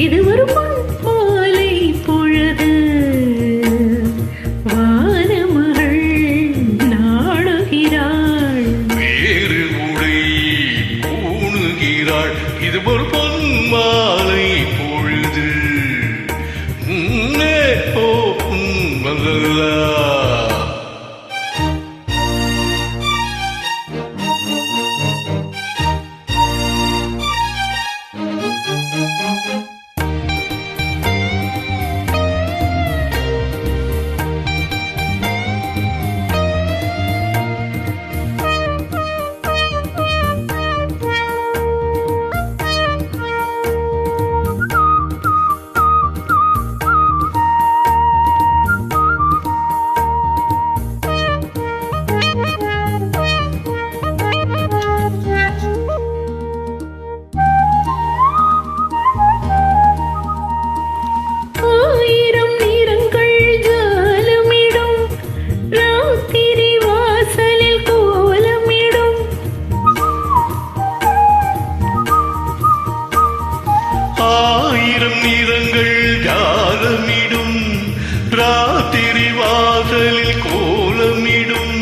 இது ஒரு பொன்மாலை பொழுது, வானமகள் நாடுகிறாள், வேறு உடை பூணுகிறாள். இது ஒரு பொன்மாலை பொழுது, மல்லா நிறங்கள் ஜாலமிடும், ராத்திரி வாசலில் கோலமிடும்,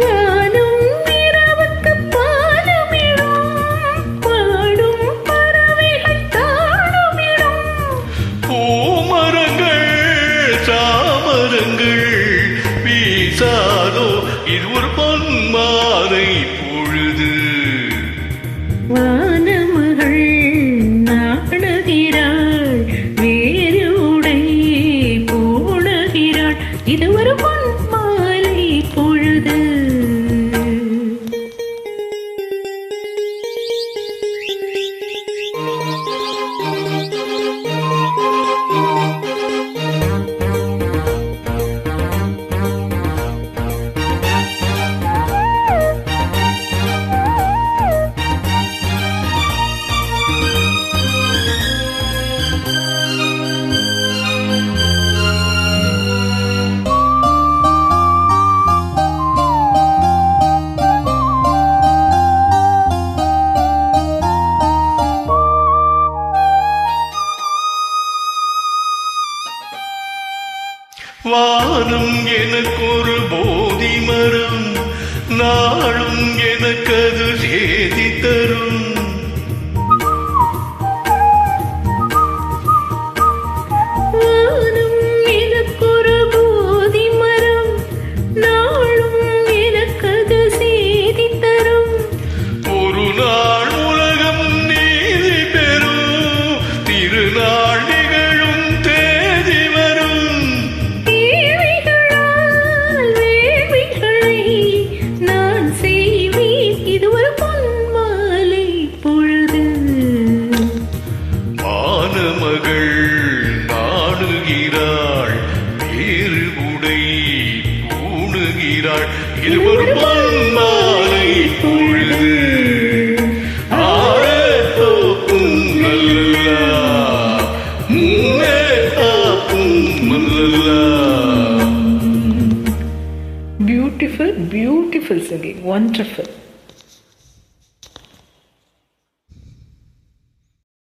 வானும் இரவுக்கு பாலமிடும், பாடும் பறவைகள் தாளமிடும், பூமரங்கள் சாமரங்கள் வீசாதோ இது ஒரு பொன்மாலை பொழுது, வானமகள் நாடுகிறாள், வேறு உடை போடுகிறாள், இது ஒரு பொன்மாலை பொழுது. வானம் எனக்கொரு போதி மரம், நாளும் எனக்கது சேதி தரும், வானம் எனக்கொரு போதி மரம், நாளும் எனக்கது சேதி தரும், ஒரு நாள் உலகம் நீதி பெறும், திருநாள் நிகழும் தேதி வரும், தேவைகளால் வேள்விகளை நான் செய்வேன், இது ஒரு பொன்மாலை பொழுது. வானமகள் நாடுகிறாள், வேறு உடை பூணுகிறாள், இது ஒரு பொன்மாலை பொழுது. Beautiful, beautiful singing, wonderful.